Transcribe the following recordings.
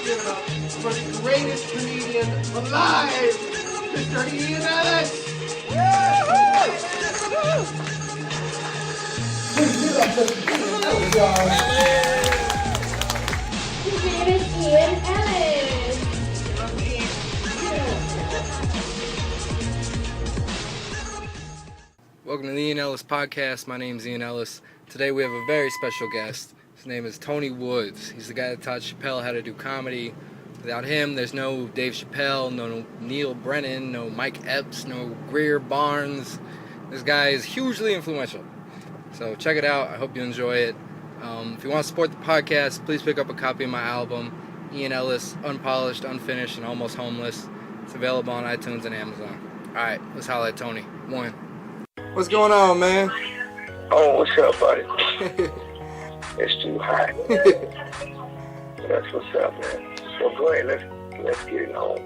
give it up for the greatest comedian alive, Mr. Ian Ellis. His name is Ian Ellis. Welcome to the Ian Ellis podcast. My name is Ian Ellis. Today we have a very special guest. His name is Tony Woods. He's the guy that taught Chappelle how to do comedy. Without him, there's no Dave Chappelle, no Neil Brennan, no Mike Epps, no Greer Barnes. This guy is hugely influential. So check it out. I hope you enjoy it. If you want to support the podcast, please pick up a copy of my album, Ian Ellis, Unpolished, Unfinished, and Almost Homeless. It's available on iTunes and Amazon. Alright, let's holler at Tony. One. What's going on, man? Oh, what's up, buddy? It's too hot. That's what's up, man. So go ahead, let's get it on.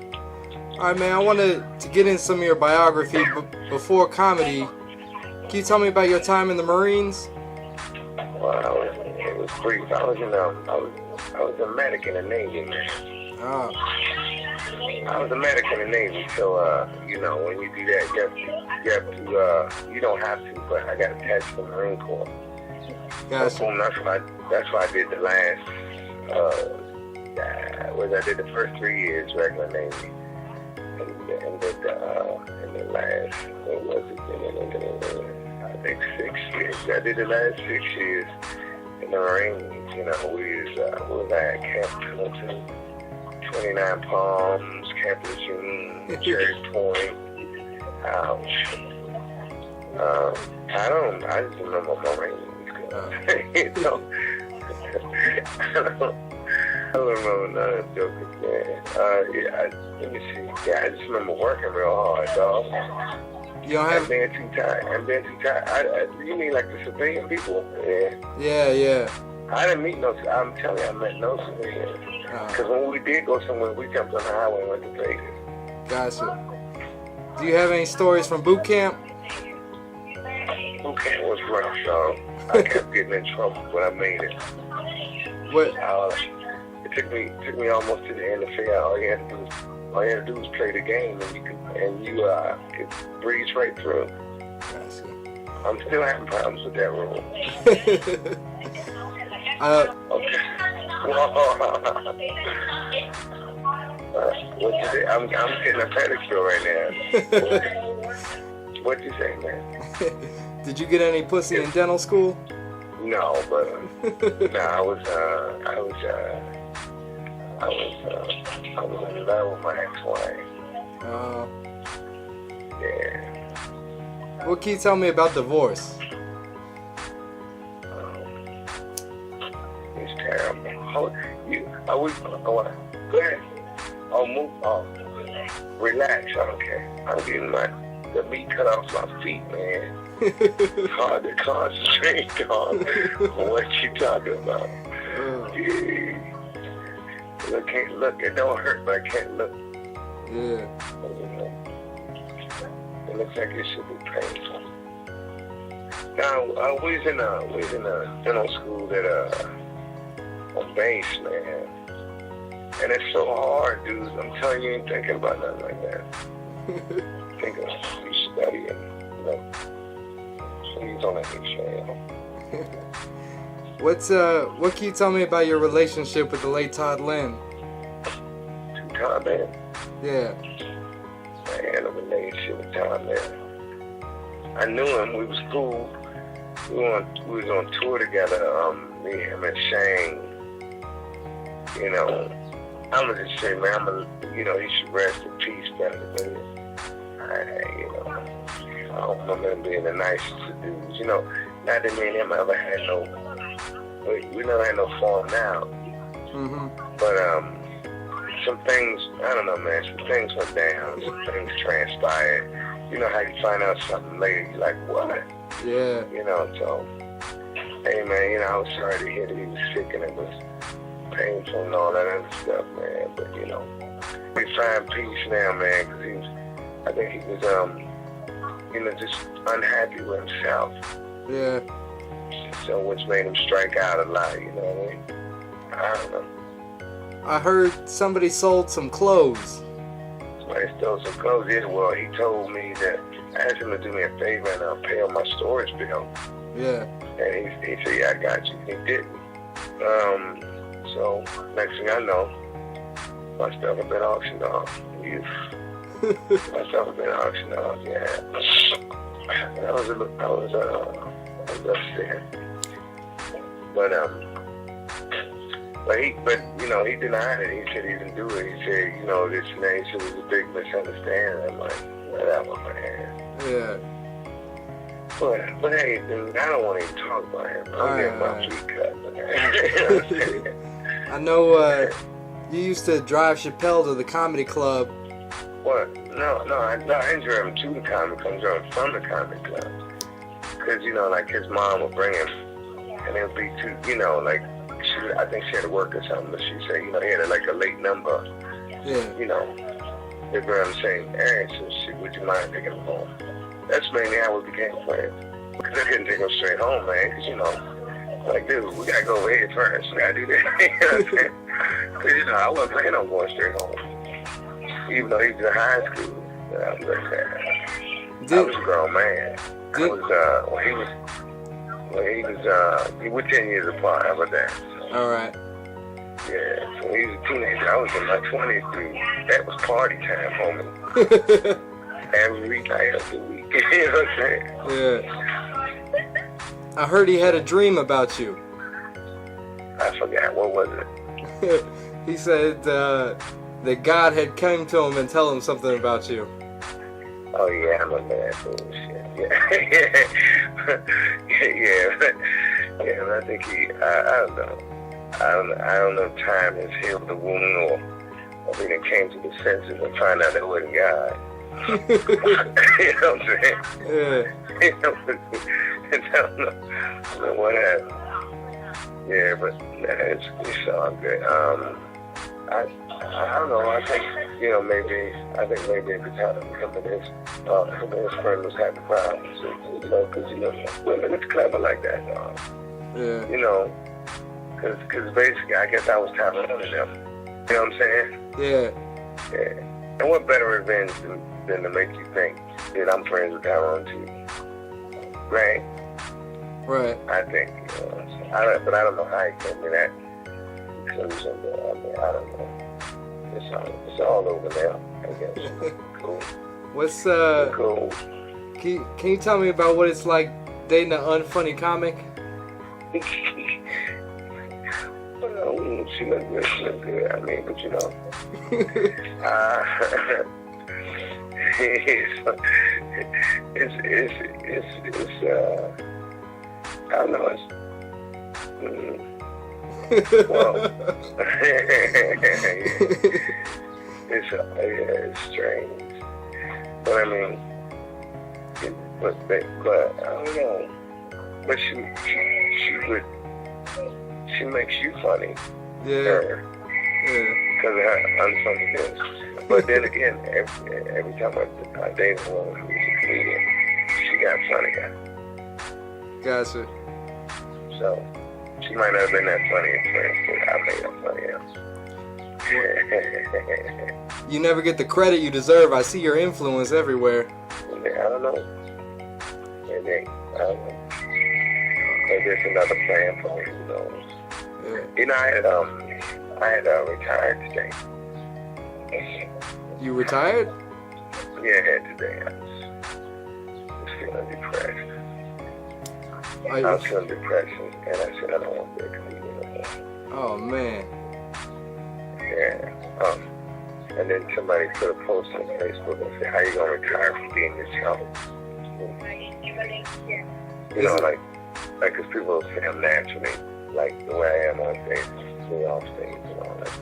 Alright, man, I wanted to get in some of your biography before comedy. Can you tell me about your time in the Marines? Well, it was brief. I was a medic in the Navy, man. Oh. I was a medic in the Navy, so when you do that, you don't have to, but I got attached to the Marine Corps. Gotcha. That's why I did the last. I did the first 3 years regular Navy, and the last, what was it? I think 6 years. I did the last 6 years in the Marines. We was at Camp Pendleton, 29 Palms, Camp Lejeune, Cherry Point. Ouch. I just remember Marines. I don't remember none of the jokers, man. Let me see. Yeah, I just remember working real hard, dog. You don't have... I'm being too tired. You mean like the civilian people? Yeah. Yeah. I didn't meet no... I'm telling you, I met no civilians. Because when we did go somewhere, we jumped on the highway and went to Vegas. Gotcha. Do you have any stories from boot camp? Boot camp was rough, dog. I kept getting in trouble, but I made it. What? It took me almost to the end to figure out all you had to do was play the game, and you could breeze right through. Gotcha. I'm still having problems with that rule. Okay. What you say? I'm getting a pedicure right now. What'd you say, man? Did you get any pussy in dental school? No, but I was in love with my ex-wife. Yeah. What can you tell me about divorce? It's terrible. Go ahead. Relax. I don't care. I'm getting the meat cut off my feet, man. It's hard to concentrate on what you talking about. Yeah. I can't look. It don't hurt, but I can't look. Yeah. It looks like it should be painful. Now, we was in a dental school that on base, man. And it's so hard, dude. I'm telling you, you ain't thinking about nothing like that. Thinking you studying, please don't let me fail. What can you tell me about your relationship with the late Todd Lynn? Todd Lynn? Yeah. I had a relationship with Todd Lynn. I knew him. We was cool. We was on tour together. Me, him, and Shane. I'm gonna just say, man, he should rest in peace, better than me. I don't remember him being the nicest of dudes. Not that me and him ever had we never had no falling out. Mm-hmm. But some things, I don't know, man. Some things went down. Some things transpired. You know how you find out something later, you're like, what? Yeah. So, hey, man, I was sorry to hear that he was sick and it was painful and all that other stuff, man. But, we find peace now, man, because I think he was, just unhappy with himself. Yeah. So, which made him strike out a lot, you know what I mean? I don't know. I heard somebody sold some clothes. Somebody stole some clothes. Yeah, well, he told me that I asked him to do me a favor and I'll pay on my storage bill. Yeah. And he said, yeah, I got you. He didn't. So next thing I know, my stuff had been auctioned off. My stuff had been auctioned off. Yeah. I was upset. But he denied it. He said he didn't do it. He said, this nation was a big misunderstanding. I'm like, whatever, man. Yeah. But hey, dude, I don't want to even talk about him. I'm getting my feet cut. I know you used to drive Chappelle to the comedy club. What? No, I didn't drive him to the comedy club. I drove him from the comedy club. Because, like his mom would bring him, and it would be too, I think she had to work or something, but she said, he had like a late number. Yeah. They were on the same area, so she, would you mind taking him home? That's mainly how we became friends. Because I couldn't take him straight home, man, because, like, dude, we gotta go over here first. We gotta do that. You know what I'm saying? Because, I wasn't planning on going straight home. Even though he was in high school. I was a grown man. We were 10 years apart. How about that? All right. Yeah, so when he was a teenager, I was in my 20s, dude. That was party time, homie. Every night of the week. You know what I'm saying? Yeah. I heard he had a dream about you. I forgot. What was it? He said that God had come to him and tell him something about you. Oh, yeah, I remember that bullshit. Yeah. Yeah, but I think I don't know. I don't know if time has healed the wound or I think it came to the senses and found out it wasn't God. You know what I'm saying? Yeah. I don't know what happened. Yeah, but it's all good. I don't know. I think maybe at the time him and his friend was having problems. Because women is clever like that, dog. Yeah. Because basically I guess I was tapping into them. You know what I'm saying? Yeah. Yeah. And what better revenge than to make you think that I'm friends with Tyrone too? Right? Right. I think. But I don't know how he told me that. I don't know. It's all over now, I guess. Cool. What's Cool. Can you tell me about what it's like dating an unfunny comic? Well, she look good. I mean, but it's I don't know. Well, it's strange, but I mean, but I don't know. But she makes you funny. Yeah. Because of her unfunniness. But then again, every time I date a woman who's a comedian, she got funnier. Gotcha. So she might not have been that funny at first, but I made her funny. You never get the credit you deserve. I see your influence everywhere. I don't know. Maybe, I don't know. Maybe it's another plan for me, who knows. Yeah. I had retired today. You retired? Yeah, today. I was feeling depressed. I was feeling depressed, and I said, I don't want to be a comedian anymore. Oh, man. Yeah. And then somebody put a post on Facebook and said, how you going to retire from being yourself? Because people say I'm naturally, like the way I am on stage, me off stage and all that.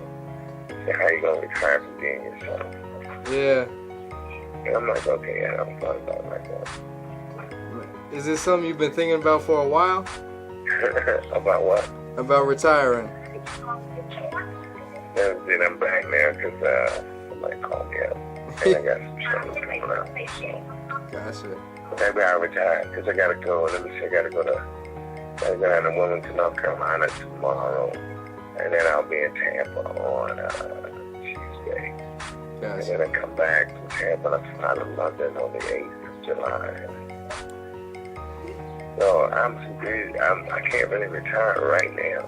Say, how you going to retire from being yourself? Yeah. And I'm like, okay, yeah, I don't thought about it like that. Is this something you've been thinking about for a while? About what? About retiring. Then I'm back now because somebody called me up. And I got some shows coming up. So. Gotcha. Maybe I'll retire because I got to go to Wilmington, North Carolina tomorrow. and then I'll be in Tampa on Tuesday. Gotcha. And then I come back to Tampa and I fly to London on the 8th of July. So I'm too busy. I can't really retire right now.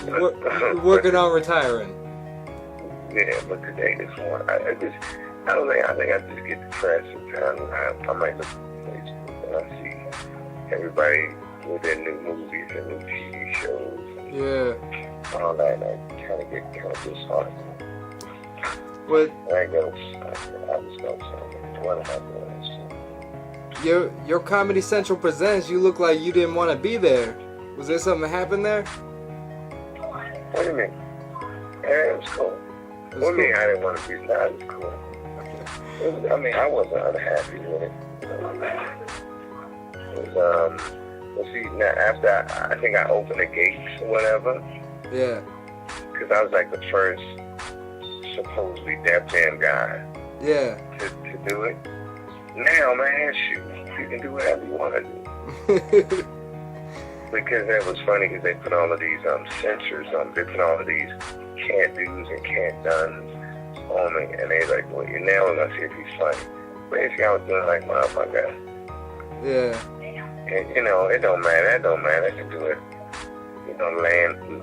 You're working on retiring. Yeah, but today this one, I don't think, I think I just get depressed sometimes. I might look at Facebook and I see everybody with their new movies and new TV shows. Yeah. All that, and I kind of get disheartened. What? I just go, what am I doing? Your Comedy Central presents, you look like you didn't want to be there. Was there something that happened there? What do you mean? Yeah, it was cool. What do you mean I didn't want to be there? It was cool. I mean, I wasn't unhappy with it. It was, see, now after I think I opened the gates or whatever. Yeah. Because I was like the first supposedly Def Jam guy. Yeah. To do it. Now, man, shoot, you can do whatever you want to do. Because that was funny because they put all of these censors on. They put all of these can't do's and can't done's on me, and they like, well, you're now gonna see if he's funny. Basically, I was doing like motherfucker. Yeah. And it don't matter. That don't matter. I can do it.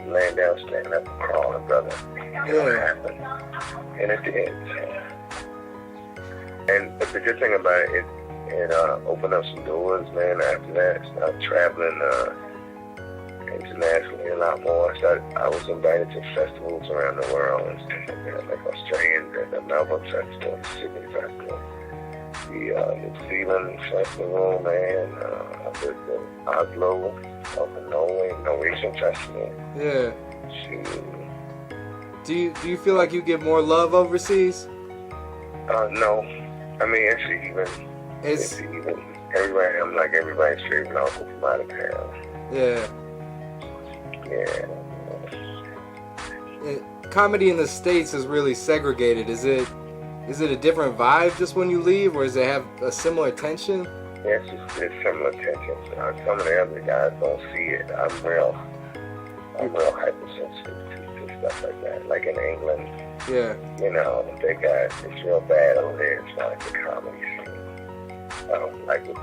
Laying down, standing up, and crawling, brother. It don't happen. And it did. But the good thing about it, it opened up some doors, man. After that, I started traveling internationally a lot more. I was invited to festivals around the world and stuff like that, like Australian, the Melbourne Festival, the Sydney Festival, the New Zealand Festival, man, the Oslo, up in Norway, Norwegian Festival. Yeah. Shoot. Do you feel like you get more love overseas? No. I mean, it's even. Everybody's favorite uncle from out of town. Yeah. Yeah. Comedy in the States is really segregated. Is it a different vibe just when you leave, or does it have a similar tension? Yeah, it's similar tension. Some of the other guys don't see it. I'm real hypersensitive to stuff like that. Like in England, yeah, it's real bad over there as far as the comedy scene. Like with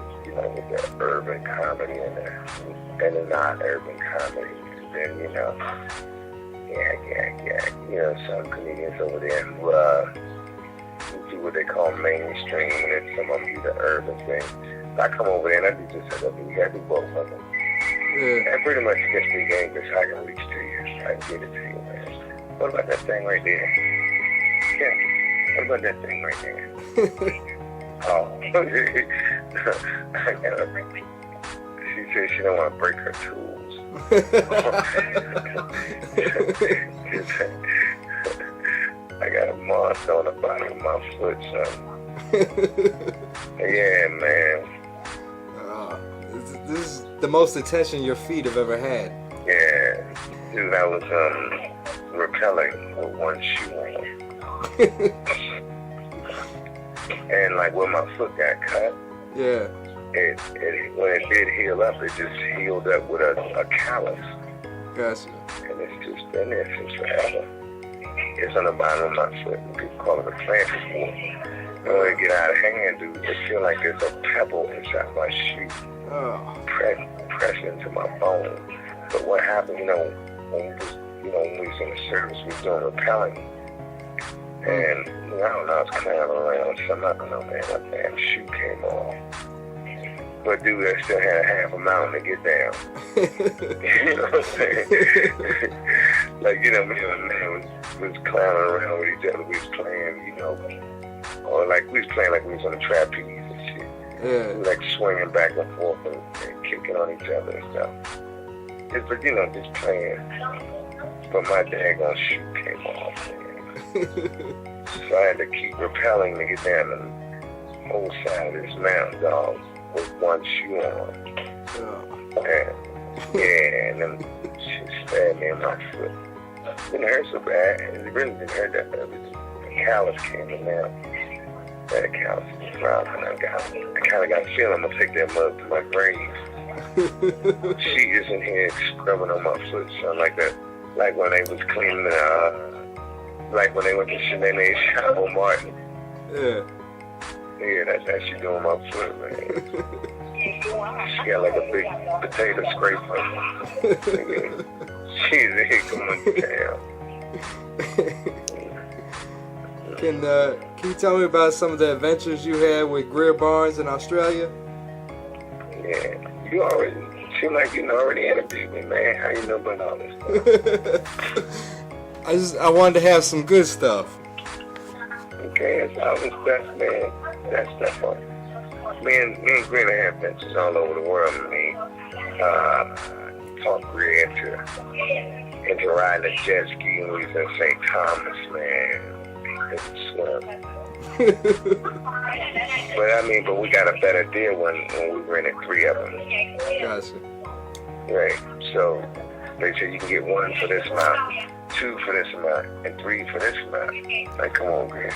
the urban comedy and the non-urban comedy. And then some comedians over there who do what they call mainstream, and some of them do the urban thing. I come over there and I do just you gotta do both of them. Yeah. And pretty much just speak English. I can reach to you. I can get it to you, man. What about that thing right there? Yeah. What about that thing right there? Oh. She said she don't want to break her tools. I got a monster on the bottom of my foot, son. Yeah, man. This is the most attention your feet have ever had. Yeah. Dude, I was rappelling with one shoe on. And like where my foot got cut, yeah, when it did heal up, it just healed up with a callus. Gotcha. And it's just been there since forever. It's on the bottom of my foot, and people call it a plantar wound. And when it get out of hand, dude, it feel like there's a pebble inside my shoe, pressing into my bone. But what happened, when we was in the service, we was doing rappelling. And, I don't know, I was clowning around, so I'm not gonna know, man, that damn shoe came off. But dude, I still had a half a mountain to get down. You know what I'm saying? Like, me and my man was clowning around with each other. We was playing, or like we was playing like we was on a trapeze and shit. Yeah. We like swinging back and forth and kicking on each other and stuff. Just playing. But my daggone shoe came off, man. So I had to keep rappelling to get down the whole side of this mountain, dog, with one shoe on. And then she stabbed me in my foot. It didn't hurt so bad. It really didn't hurt that bad. The callus came in now. That callus was round, and I kind of got a feeling I'm gonna take that mug to my grave. She is in here scrubbing on my foot, son, like that. Like when they was cleaning like when they went to Shanae's shop on Martin. Yeah. Yeah, that's how she doing my foot, man. She got like a big potato scraper. She's in here going down. Can you tell me about some of the adventures you had with Greer Barnes in Australia? Yeah, you already seem like you already interviewed me, man. How you know about all this stuff? I wanted to have some good stuff. Okay, it's all this stuff, man. That stuff on. Me and Green have adventures all over the world. I mean, talk Greer into riding a jet ski when we was in St. Thomas, man. Swim. But we got a better deal when we rented 3 of them. Gotcha. Right. So they said you can get 1 for this amount, 2 for this amount, and 3 for this amount. Like, come on, man.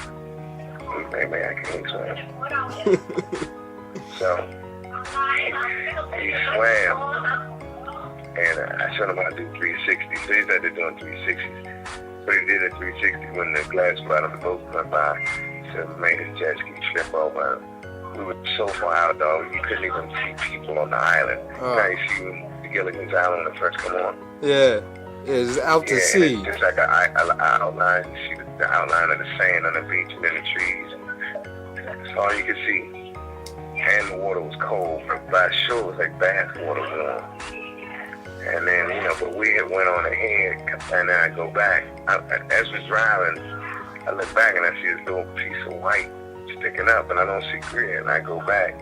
Man, I can't swim. So he swam, and I showed him how to do 360. So he's out there doing 360s. But he did a 360 when the glass bottom of the boat went by. So it made his jet ski flip over. We were so far out, dog, you couldn't even see people on the island. Now you see the Gilligan's Island when it first come on. Yeah, it's out to sea. It's just like an outline. You see the outline of the sand on the beach and then the trees. That's all you could see. And the water was cold, but by shore it was like bath water warm. And then, but we had went on ahead, and then I go back. As we're driving, I look back and I see this little piece of white sticking up, and I don't see Greer. And I go back.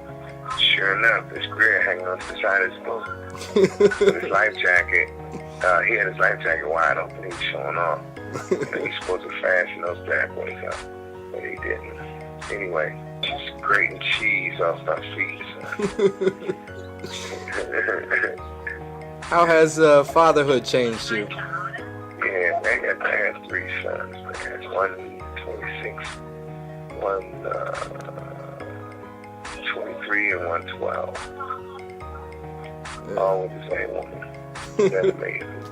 Sure enough, there's Greer hanging on to the side of his boat. His life jacket, he had his life jacket wide open. He was showing off. He's supposed to fasten those bad boys up, but he didn't. Anyway, just grating cheese off my feet. How has fatherhood changed you? Yeah, I had 3 sons, man. One 26, one 23, and one 12. All with the same woman. That's amazing.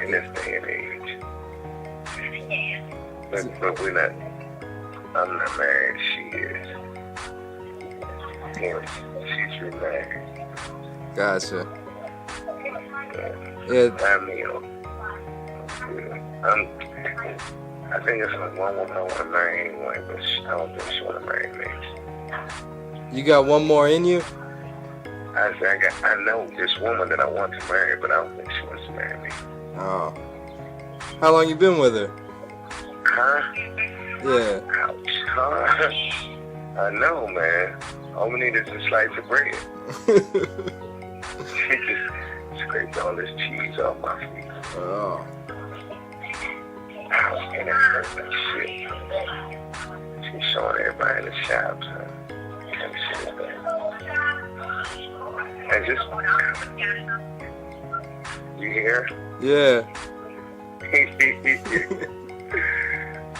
In this day and age. But we're not, I'm not married, she is. And she's remarried. Gotcha. Yeah. I think it's like one woman I want to marry anyway, but I don't think she want to marry me. You got one more in you? I know this woman that I want to marry, but I don't think she wants to marry me. Oh. How long you been with her? Huh? Yeah. Ouch. Huh? I know, man. All we need is a slice of bread. She just scraped all this cheese off my feet. Oh. And it hurt that shit. She's showing everybody in the shops, huh? Kind of shit is that. And just, you hear? Yeah.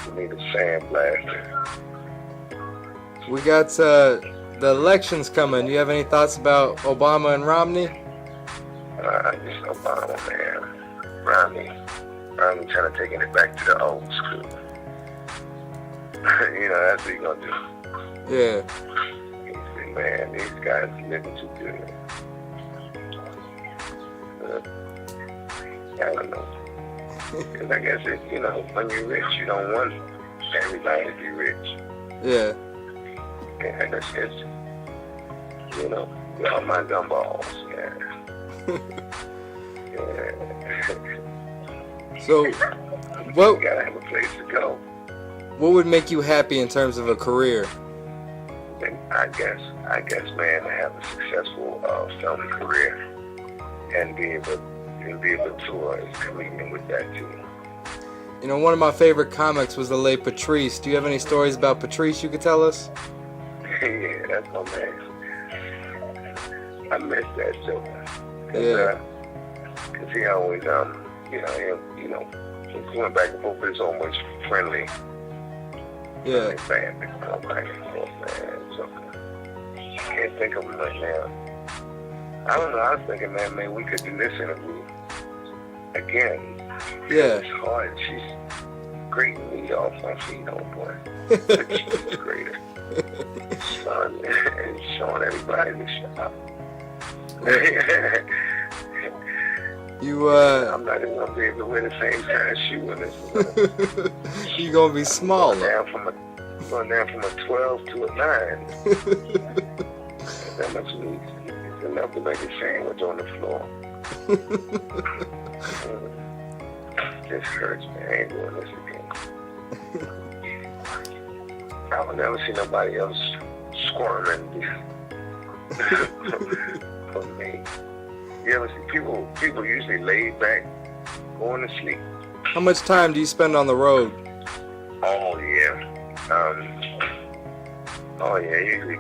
We need a sand blaster. We got the elections coming. You have any thoughts about Obama and Romney? Just Obama, man. Romney trying to take it back to the old school. That's what he's gonna do. Yeah. He said, man, these guys are living too good. I don't know. Because I guess, when you're rich, you don't want everybody to be rich. Yeah. And that's just, all my gumballs, yeah. Yeah. So, You gotta have a place to go. what would make you happy in terms of a career? And I guess, man, to have a successful film career and be able to tour as a comedian with that too. One of my favorite comics was the late Patrice. Do you have any stories about Patrice you could tell us? Yeah, that's my man. I miss that joker. Yeah. Cause he always, he went back and forth, but it's always friendly. Yeah. Bad, back and forth, man. Joker. Can't think of him right now. I don't know. I was thinking, man, maybe we could do this interview again. Yeah. It's hard. She's grating me off my feet, oh boy. But she's greater. And showing everybody the shop. I'm not even gonna be able to wear the same size shoe in this. You gonna be smaller. Going down from a 12 to a 9. That much meat is enough to make a sandwich on the floor. This hurts, man. I ain't doing this again. I will never see nobody else squirming for me. You ever see people usually laid back, going to sleep. How much time do you spend on the road? Oh yeah. Usually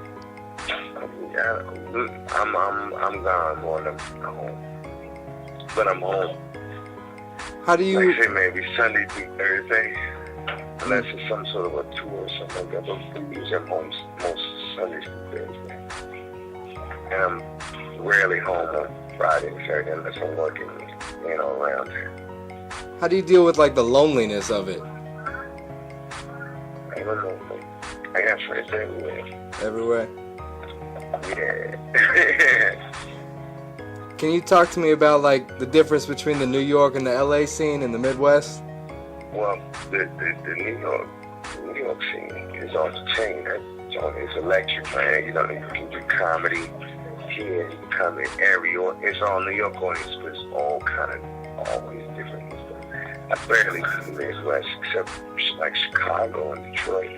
I'm gone more than I'm home. But I'm home. How do you... Like I say, maybe Sunday through Thursday. Unless it's some sort of a tour or something like that. But we usually I'm home most Sundays through Thursday. And I'm rarely home on Friday and Saturday unless I'm working, around here. How do you deal with, like, the loneliness of it? I don't know. I got friends everywhere. Everywhere? Yeah. Can you talk to me about, like, the difference between the New York and the LA scene in the Midwest? Well, the New York scene is on the chain. It's electric, man. You can do comedy here, you can come in it's all New York audience, but it's all kind of always different. I barely do the Midwest except like Chicago and Detroit,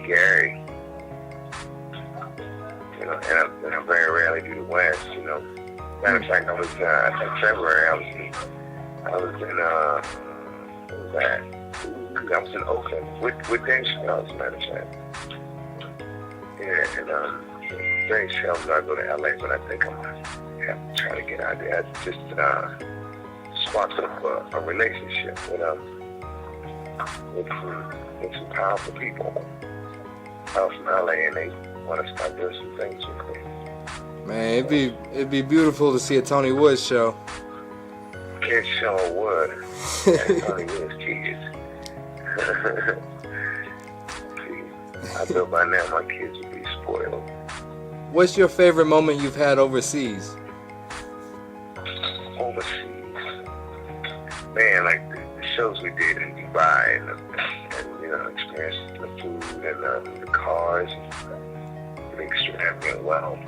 Gary, and I very rarely do the West, Matter of fact, I was in February. I was in Oakland with Dave Chappelle, as a matter of fact. Yeah, and Dave Chappelle, I go to LA, but I think I'm gonna have to try to get out there. I just sparked up a relationship with some powerful people out from LA, and they want to start doing some things with me. Man, it'd be beautiful to see a Tony Woods show. It sure would. That's Tony Woods kids. I bet by now my kids would be spoiled. What's your favorite moment you've had overseas? Overseas? Man, like the shows we did in Dubai and experiencing the food and the cars and the extravagant wealth.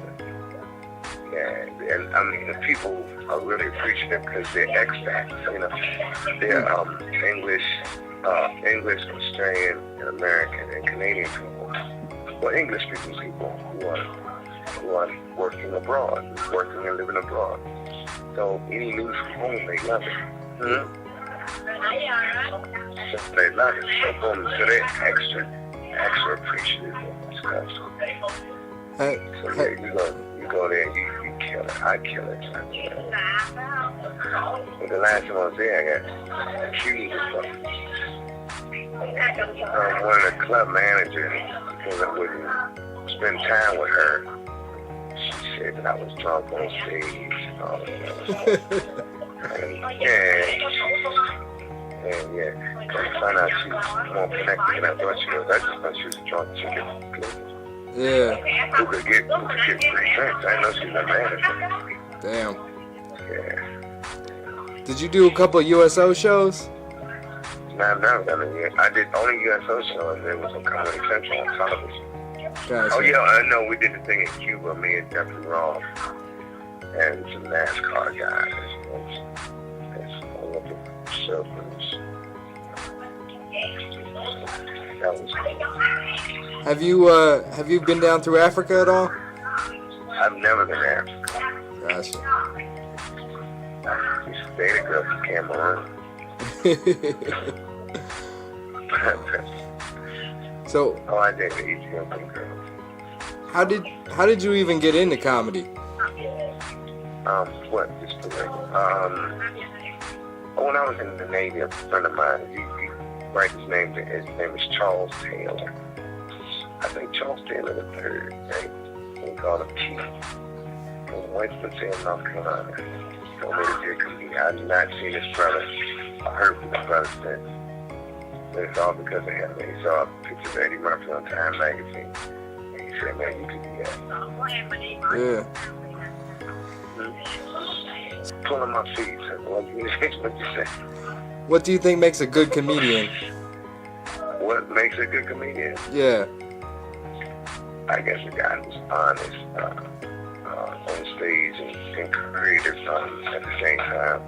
Yeah, and I mean, the people are really appreciative because they're expats, They're English, Australian, and American, and Canadian people. Well, English-speaking people who are working abroad, working and living abroad. So any news from home, they love it. Mm-hmm. So they love it. So they're extra appreciative of this stuff. So yeah, you go there, you kill it. I kill it. But the last time I was there, I got accused of one of the club managers, because I wouldn't spend time with her. She said that I was drunk on stage and all that stuff. And I found out she was more connected than I thought she was. I just thought she was a drunk chicken. Yeah. Who could get free drinks? I know she's a manager. Damn. Yeah. Did you do a couple of USO shows? No, I've never done it. I did only USO shows, and it was on Comedy Central on television. Gotcha. Oh yeah, I know. We did the thing in Cuba, me and Jeffrey Ross, and some NASCAR guys. That's Olympic surfers. That was cool. Have you been down through Africa at all? I've never been to Africa. Gotcha. We stayed a girl from Cameroon. So. Oh, I dated an Ethiopian girl. How did you even get into comedy? What? Just when I was in the Navy, a friend of mine, he write his name is Charles Taylor. I think Charles Taylor III, right? We called him T. from Winston-Salem, North Carolina. Told me to be a comedian. I have not seen this brother. I heard from this brother since. But it's all because of him. And he saw pictures of Eddie Murphy on Time magazine. And he said, man, you could do that. Yeah. Pulling my feet. So what you say? What do you think makes a good comedian? What makes a good comedian? Yeah. I guess a guy who's honest on stage and creative at the same time.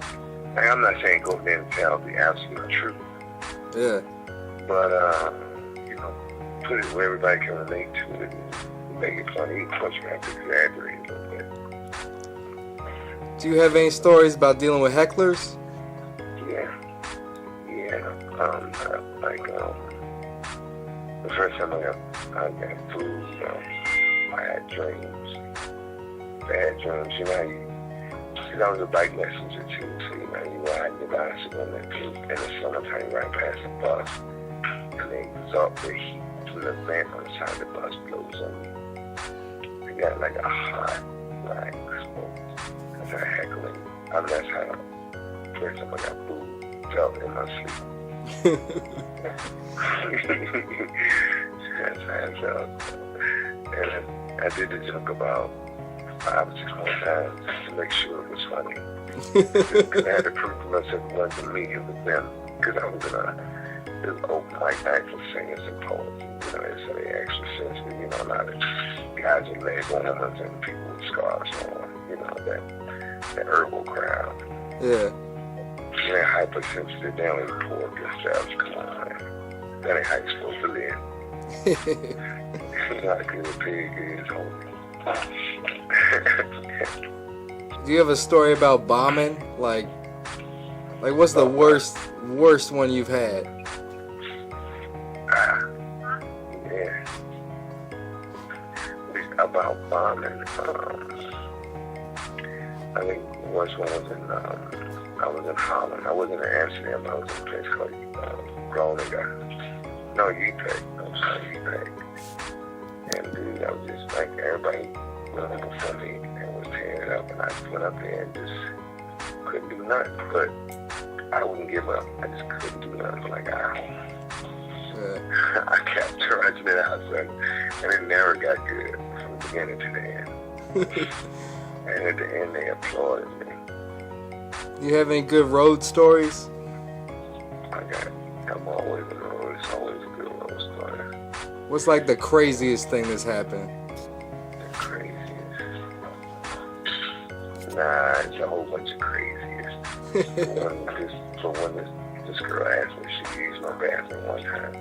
Like, I'm not saying go there and tell the absolute truth. Yeah. But, you know, put it where everybody can relate to it and make it funny. Of course, you have to exaggerate a little bit. Do you have any stories about dealing with hecklers? Yeah. The first time I got food, I had dreams, bad dreams. You know, because I was a bike messenger too, so you know, you ride your bicycle in the summertime, right past the bus, and the heat from the vent on the side of the bus blows on me. I got like a hot black smoke. That's how heckling. I mean, that's how the first time I got food felt in my sleep. That's how it felt. And I did the joke about 5 or 6 more times just to make sure it was funny. Because I had to prove to myself it wasn't me, it was them. Because I was in this open mic night for singers and poets. You know, so they extra sensitive, you know, a lot of guys in leg warmers and people with scarves on, you know, that herbal crowd. Yeah. They're hypersensitive, they only pour themselves, come on, man. That ain't how you're supposed to live. It's not a good pig is, homie. Do you have a story about bombing? Like what's the worst one you've had? Yeah. About bombing, I think the worst one was I was in Holland. I wasn't in Amsterdam. I was in a place called Groningen. No, Utrecht. I'm sorry, Utrecht. And dude, I was just like, everybody went up before me and was tearing it up, and I just went up there and just couldn't do nothing. But I wouldn't give up. I just couldn't do nothing for like an hour. Yeah. I kept trudging it out, son, and it never got good from the beginning to the end. And at the end, they applauded me. Do you have any good road stories? I'm always on the road. It's always a good road story. What's like the craziest thing that's happened? The craziest? Nah, it's a whole bunch of craziest. when this girl asked me if she could use my bathroom one time.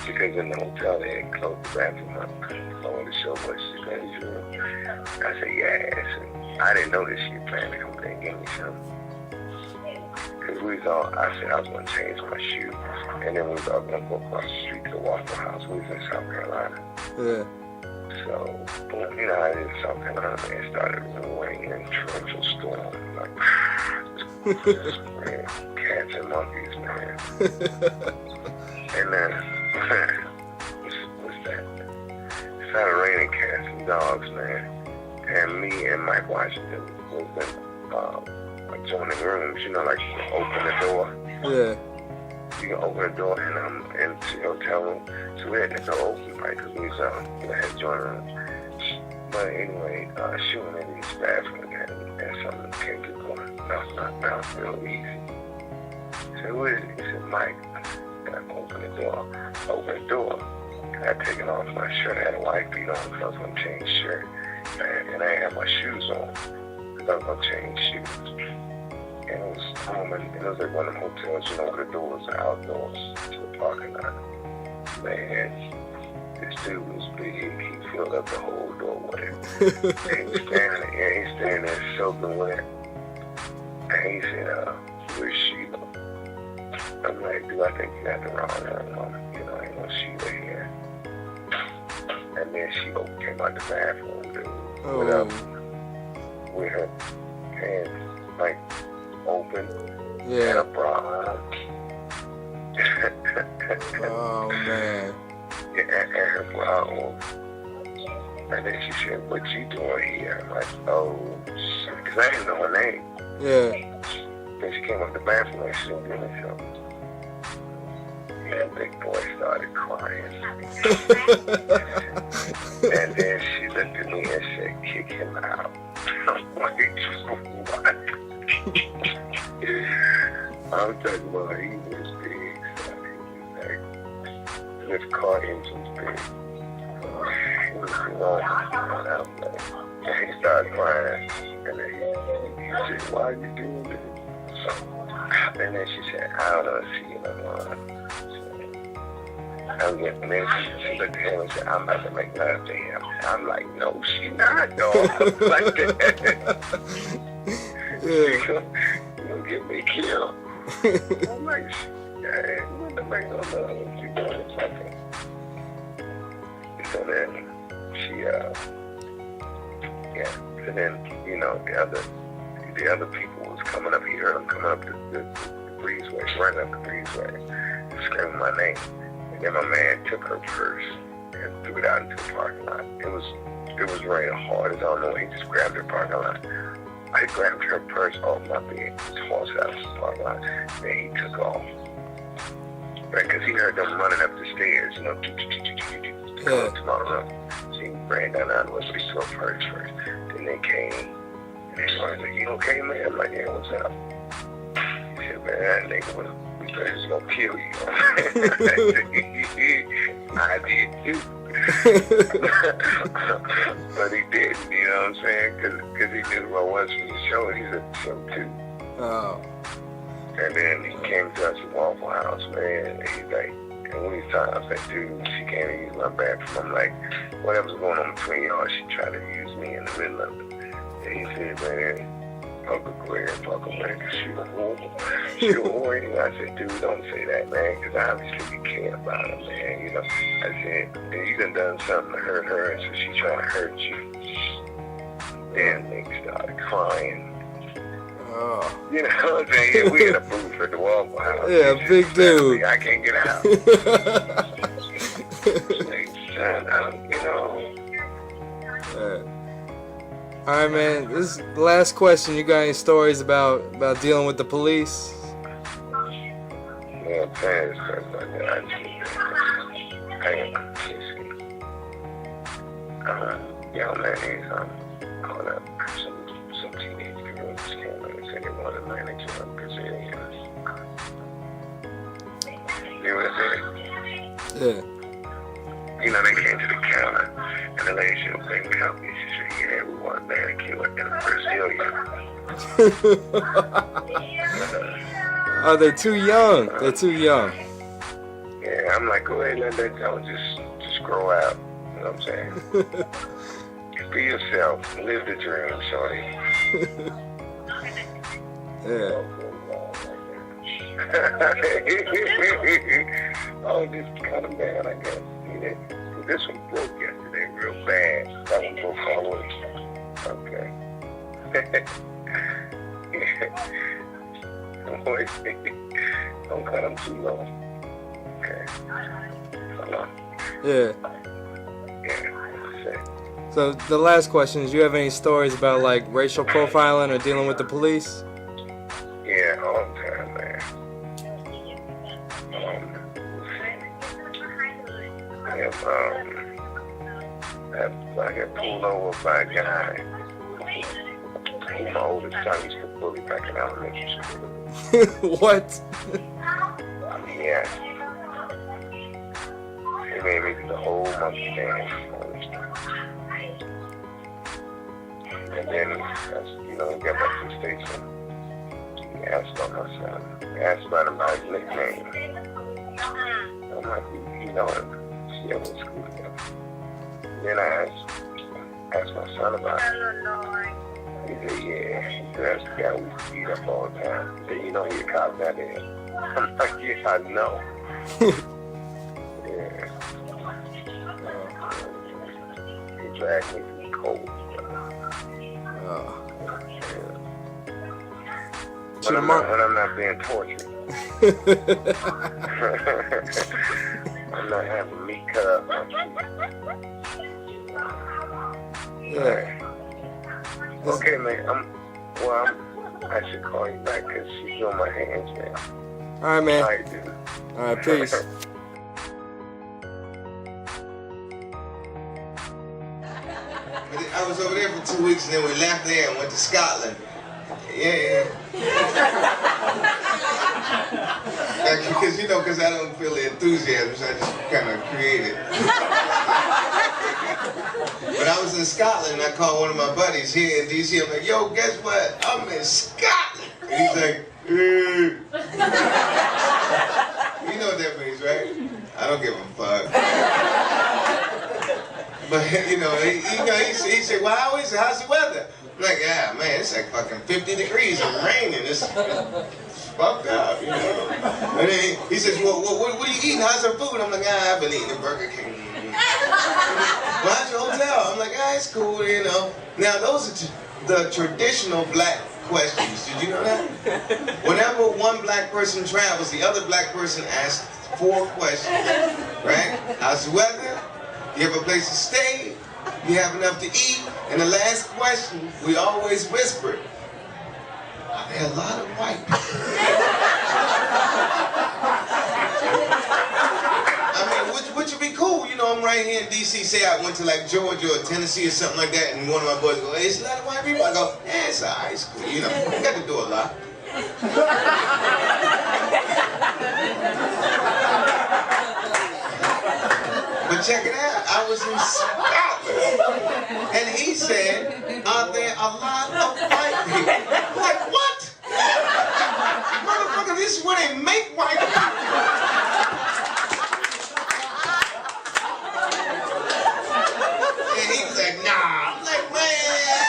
Because in the hotel they had closed the bathroom up. I wanted to show what she's going to do. I said, yes. And I didn't know that she had planned to come there and give me some. Because I said I was going to change my shoes. And then we was all going to go across the street to the Waffle House. We was in South Carolina. Yeah. So, boom, you know, I was in South Carolina and it started raining in torrential storm. Like, man, cats and monkeys, man. And then, what's that? It started raining cats and dogs, man. And me and Mike Washington was in adjoining rooms, you know, like you can open the door. Yeah. You can open the door and into the hotel room. So we had the door open, right? Because we was had adjoining rooms. But anyway, she went in these bathrooms and something came to the corner. Now it's real easy. I said, what is it? He said, Mike. And I opened the door. And I taken off my shirt. I had a white beat on because I was going to change shirt. And I had my shoes on because I was going to change shoes. And it was home, and it was like one of the hotels, you know, where the doors are outdoors to the parking lot. Man, this dude was big. He filled up the whole doorway. And he's standing there soaking wet. And he said, where's Sheila? I'm like, dude, I think you got the wrong one. You know, ain't no Sheila here. And then she came out the bathroom, dude. With her pants, like, open. Yeah. And a bra on. Oh, man. And her bra on. And then she said, what you doing here? I'm like, oh, shit, because I didn't know her name. Yeah. Then she came up the bathroom and she was doing something. And big boy started crying. And then she looked at me and said, kick him out. I'm like, what? I'm talking about he was big. So he was like, this car engine's big. He was long. And he started crying. And then he said, why are you doing this? And then she said, I don't know, see you no more. And then she looked at him and said, I'm about to make love to him. I'm like, no, she not, dog. Like that. You're gonna get me killed. I'm like, yeah, you want to make no love if you're doing something. So then she, so then, you know, the other people was coming up. He heard them coming up the breezeway, running up the breezeway, screaming my name. And then my man took her purse and threw it out into the parking lot. It was raining hard as I don't know. He just grabbed her parking lot. I grabbed her purse off my bed, tossed it out of the parking lot. Then he took off. Right, because he heard them running up the stairs, you know, coming up to my room. So he ran down the alleyway, but he threw her purse first. Then they came. And they started like, you okay, man? I'm like, yeah, what's up? He said, man, that nigga was gonna kill you. I did too. But he didn't, you know what I'm saying? Because he did what I was from the show, and he's at the show too. Oh. And then he came to us at Waffle House, man, and he's like, and when he's talking, I was like, dude, she came and used my bathroom. I'm like, whatever's going on between y'all, she tried to use me in the middle of it. And he said, man, fuck her, go ahead, fuck her, man, because she was horrible. She was horrible. I said, dude, don't say that, man, because obviously you care about her, man, you know. I said, and you done something to hurt her, and so she trying to hurt you. Then nigga started crying. Oh. You know what I'm saying? We had a booth at the Waffle House. Yeah, big dude. I can't get out. Son, you know. All right, man. This is the last question. You got any stories about dealing with the police? Yeah, parents, I ain't young man, he's called up some teenage girls came in and said they wanted to manage him because you know what I'm saying? Yeah. You know, they came to the counter and the lady said, "Bring me help me." She said, "Yeah, we want to kill it in Brazilian." Oh, they're too young. They're too young. Yeah, I'm like, go ahead and let that go. Just grow out. You know what I'm saying? Be yourself. Live the dream, shorty. Yeah. Oh, this kind of bad, I guess. Yeah. This one broke yesterday real bad. That one broke all the way. Okay. Don't cut them too low. Okay. Hold on. Yeah. Yeah. So the last question is, you have any stories about like racial profiling or dealing with the police? Yeah, all the time, man. I got pulled over by a guy who my oldest son used to bully back in elementary school. What? Yeah. He made me do the whole monkey dance. And then, you know, he got back to the station. He asked about my son. He asked about him by his nickname. I'm like, you know him. Yeah, we're in school together. Then I asked my son about it. He said, yeah. He said, that's the guy we used to beat up all the time. He said, you know, he a cop that day. I'm like, yeah, I know. Yeah. He dragged me through the cold. When I'm not being tortured. I'm not having meat cut up my cheek. Yeah. Okay, man. I should call you back because she's on my hands now. All right, man. All right, dude. All right, peace. I was over there for 2 weeks and then we left there and went to Scotland. Yeah. Because, because I don't feel the enthusiasm, so I just kind of create it. But I was in Scotland and I called one of my buddies here in DC. I'm like, yo, guess what? I'm in Scotland. And he's like, You know what that means, right? I don't give a fuck. But, he said, well, how's the weather? I'm like, yeah, man, it's like fucking 50 degrees and raining. It's fucked up, And then he says, well, what are you eating? How's the food? I'm like, I've been eating at Burger King. Well, how's your hotel? I'm like, it's cool, Now, those are the traditional black questions. Did you know that? Whenever one black person travels, the other black person asks 4 questions, right? How's the weather? You have a place to stay? You have enough to eat? And the last question, we always whisper, are there a lot of white people? I mean, which would be cool, I'm right here in DC, say I went to like Georgia or Tennessee or something like that, and one of my boys go, hey, it's a lot of white people. I go, it's a high school, you got to do a lot. But check it out, I was in Scotland, and he said, are there a lot of white people? I'm like, what? Motherfucker, this is where they make white people. And he was like, nah. I'm like, man,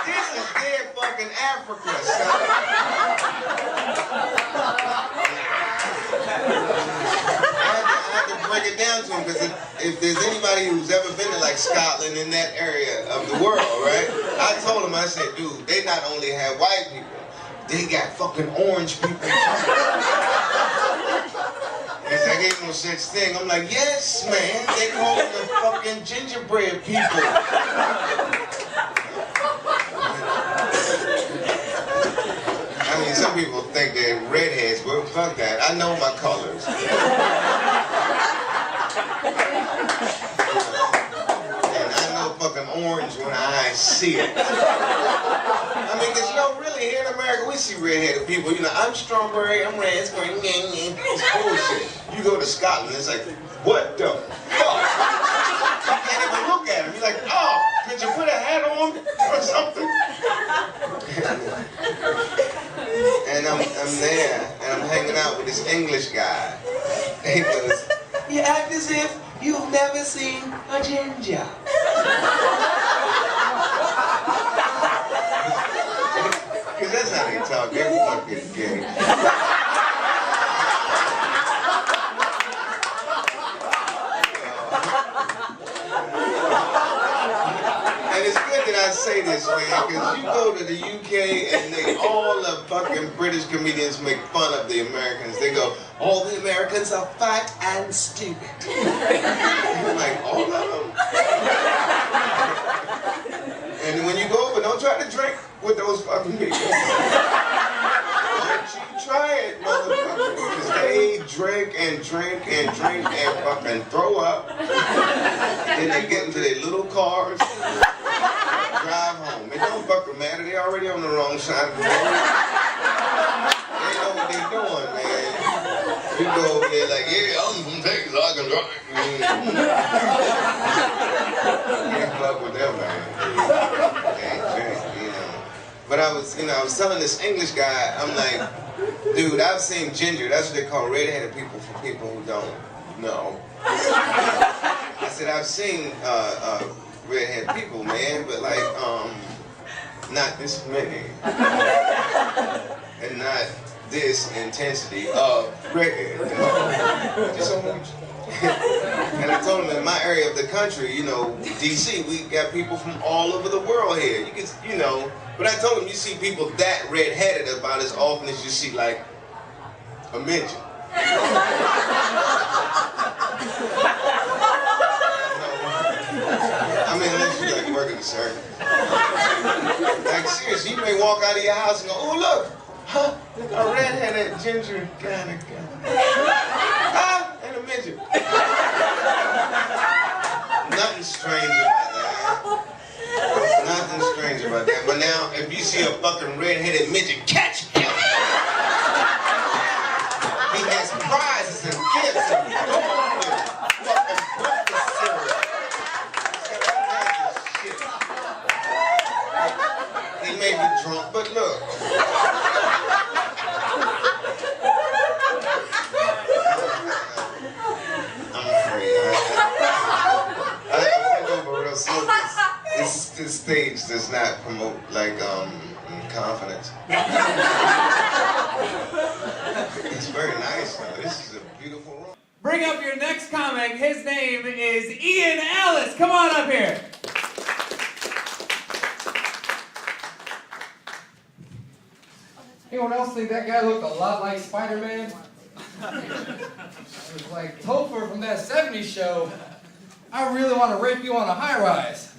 this is dead fucking Africa, son. Break it down to him, because if there's anybody who's ever been to like Scotland in that area of the world, right? I told him, I said, dude, they not only have white people, they got fucking orange people too. He's like, ain't no such thing. I'm like, yes, man, they call them the fucking gingerbread people. I mean, some people think they're redheads, but fuck that. I know my colors. And I know fucking orange when I see it. I mean, because really here in America, we see redheaded people. I'm strawberry, I'm raspberry, it's bullshit. You go to Scotland, it's like, what the fuck? You can't even look at him. You're like, oh, could you put a hat on or something? And I'm there, and I'm hanging out with this English guy. And he goes, you act as if you've never seen a ginger. Because that's how they talk. They're fucking gay. And it's good that I say this, man, because you go to the UK and all the fucking British comedians make fun of the Americans. They go, all the Americans are fat and stupid. I'm like, all of them? And when you go over, don't try to drink with those fucking people. Don't you try it, motherfucker. Because they drink and drink and drink and fucking throw up. Then they get into their little cars. Drive home. It don't fucking matter. They already on the wrong side of the road. They know what they're doing, man. You go over there like, yeah, I'm from Texas, I can drive. Can't fuck with them, man. Can't drink, But I was telling this English guy, I'm like, dude, I've seen ginger. That's what they call redheaded people for people who don't know. I said, I've seen redhead people, man, but like, not this many. And not this intensity of redhead. Just so much. And I told him in my area of the country, DC, we got people from all over the world here. You can, but I told him you see people that red-headed about as often as you see like a midget. I mean, unless you sir. Like, seriously, you may walk out of your house and go, oh, look, huh? Look, a redheaded ginger kind of guy. Huh? And a midget. Nothing strange about that. Nothing strange about that. But now, if you see a fucking red-headed midget, catch him! He has prizes and gifts and gold and fucking breakfast cereal. He's got all kinds of shit. He may be drunk, but look. I'm afraid. I think over real slow. This stage does not promote like confidence. It's very nice though. This is a beautiful room. Bring up your next comic. His name is Ian Ellis. Come on up here. Anyone else think that guy looked a lot like Spider-Man? It was like Topher from that 70s show. I really want to rape you on a high-rise.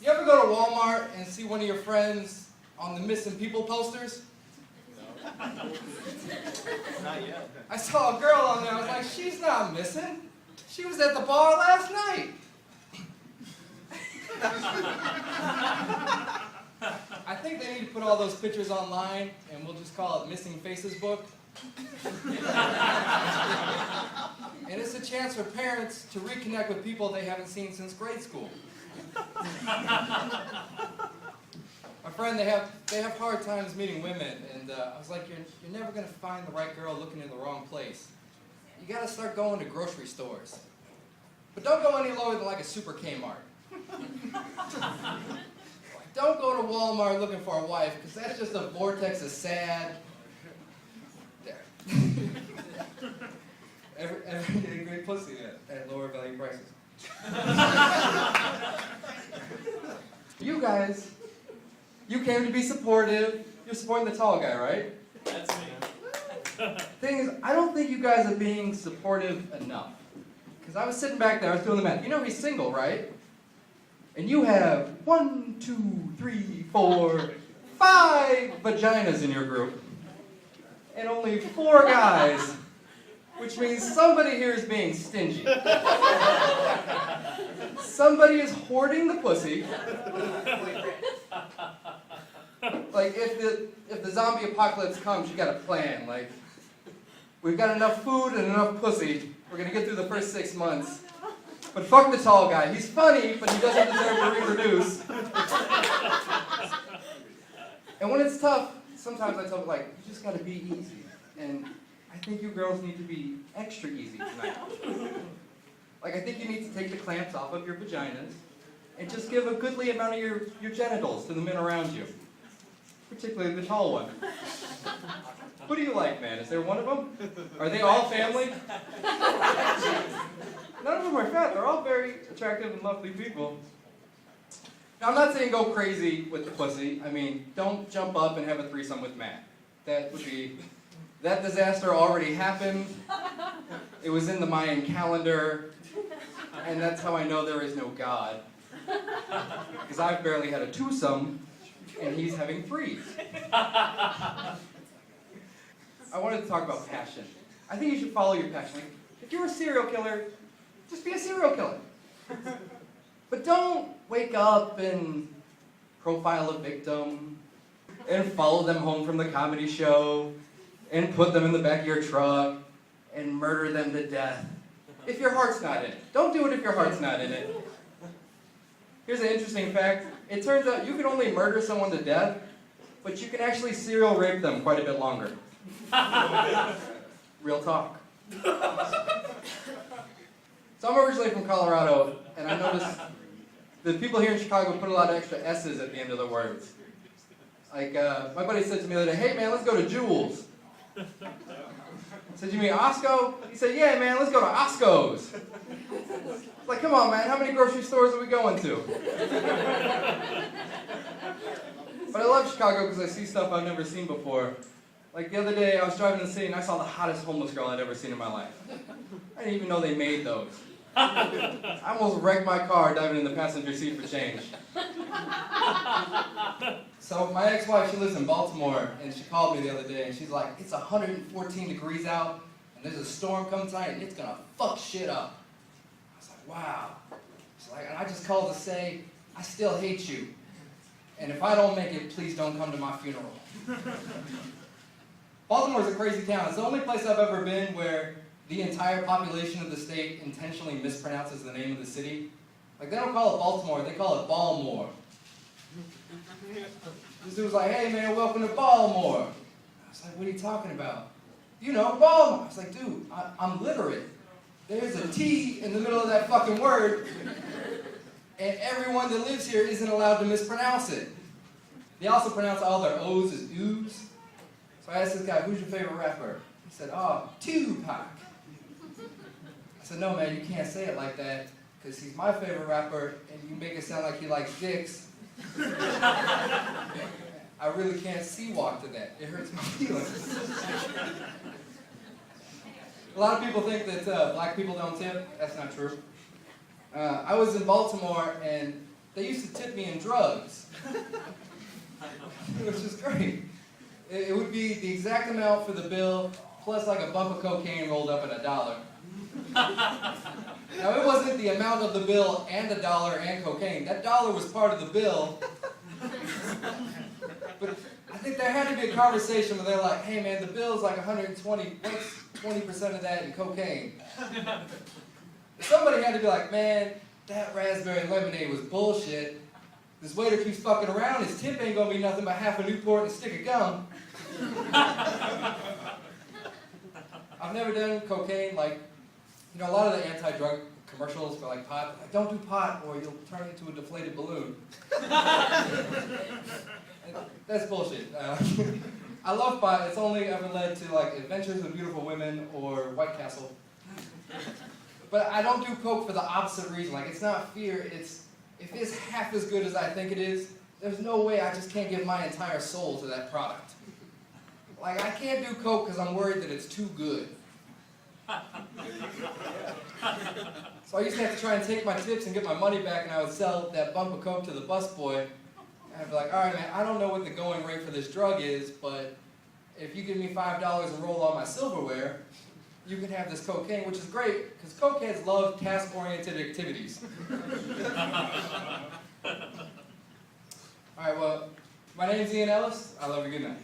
You ever go to Walmart and see one of your friends on the missing people posters? No. Not yet. I saw a girl on there. I was like, she's not missing. She was at the bar last night. I think they need to put all those pictures online, and we'll just call it Missing Faces Book. And it's a chance for parents to reconnect with people they haven't seen since grade school. My friend, they have hard times meeting women, and I was like, you're never going to find the right girl looking in the wrong place. You got to start going to grocery stores. But don't go any lower than like a Super Kmart. Don't go to Walmart looking for a wife, because that's just a vortex of sad. There. Every getting great pussy at lower value prices. You guys, you came to be supportive. You're supporting the tall guy, right? That's me. Thing is, I don't think you guys are being supportive enough. Because I was sitting back there, I was doing the math. You know he's single, right? And you have 1, 2, 3, 4, 5 vaginas in your group. And only 4 guys. Which means somebody here is being stingy. Somebody is hoarding the pussy. Like, if the zombie apocalypse comes, you got a plan. Like, we've got enough food and enough pussy. We're gonna get through the first 6 months. But fuck the tall guy. He's funny, but he doesn't deserve to reproduce. And when it's tough, sometimes I tell them, like, you just gotta be easy. And I think you girls need to be extra easy tonight. Like, I think you need to take the clamps off of your vaginas and just give a goodly amount of your genitals to the men around you. Particularly the tall one. Who do you like, man? Is there one of them? Are they all family? None of them are fat. They're all very attractive and lovely people. Now, I'm not saying go crazy with the pussy. I mean, don't jump up and have a threesome with Matt. That disaster already happened. It was in the Mayan calendar. And that's how I know there is no God. Because I've barely had a twosome, and he's having 3. I wanted to talk about passion. I think you should follow your passion. Like, if you're a serial killer, just be a serial killer. But don't wake up and profile a victim and follow them home from the comedy show and put them in the back of your truck and murder them to death. If your heart's not in it. Don't do it if your heart's not in it. Here's an interesting fact. It turns out you can only murder someone to death, but you can actually serial rape them quite a bit longer. Real talk. So I'm originally from Colorado, and I noticed the people here in Chicago put a lot of extra S's at the end of the words. Like, my buddy said to me the other day, hey man, let's go to Jules. I said, you mean Osco? He said, yeah man, let's go to Osco's. It's like, come on man, how many grocery stores are we going to? But I love Chicago because I see stuff I've never seen before. Like the other day, I was driving in the city and I saw the hottest homeless girl I'd ever seen in my life. I didn't even know they made those. I almost wrecked my car diving in the passenger seat for change. So my ex-wife, she lives in Baltimore, and she called me the other day, and she's like, it's 114 degrees out, and there's a storm coming tonight, and it's gonna fuck shit up. I was like, wow. She's like, and I just called to say, I still hate you. And if I don't make it, please don't come to my funeral. Baltimore's a crazy town. It's the only place I've ever been where the entire population of the state intentionally mispronounces the name of the city. Like, they don't call it Baltimore, they call it Balmore. This dude was like, hey man, welcome to Balmore. I was like, what are you talking about? You know, Balmore. I was like, dude, I'm literate. There's a T in the middle of that fucking word, and everyone that lives here isn't allowed to mispronounce it. They also pronounce all their O's as O's. So I asked this guy, who's your favorite rapper? He said, oh, Tupac. I said, no man, you can't say it like that, because he's my favorite rapper, and you make it sound like he likes dicks. I really can't see-walk to that. It hurts my feelings. A lot of people think that black people don't tip. That's not true. I was in Baltimore, and they used to tip me in drugs. Which is great. It would be the exact amount for the bill, plus like a bump of cocaine rolled up at $1. Now, it wasn't the amount of the bill and $1 and cocaine. That dollar was part of the bill. But I think there had to be a conversation where they're like, hey man, the bill's like 120, what's 20% of that in cocaine? Somebody had to be like, man, that raspberry lemonade was bullshit. This waiter keeps fucking around, his tip ain't gonna be nothing but half a Newport and a stick of gum. I've never done cocaine. Like, you know, a lot of the anti-drug commercials for like pot, like, don't do pot or you'll turn into a deflated balloon. That's bullshit. I love pot. It's only ever led to like Adventures with Beautiful Women or White Castle. But I don't do coke for the opposite reason. Like, it's not fear, it's, if it's half as good as I think it is, there's no way I just can't give my entire soul to that product. Like, I can't do coke because I'm worried that it's too good. So I used to have to try and take my tips and get my money back, and I would sell that bump of coke to the busboy. And I'd be like, all right, man, I don't know what the going rate for this drug is, but if you give me $5 and roll all my silverware, you can have this cocaine, which is great, because cokeheads love task-oriented activities. All right, well, my name's Ian Ellis. I love you. Good night.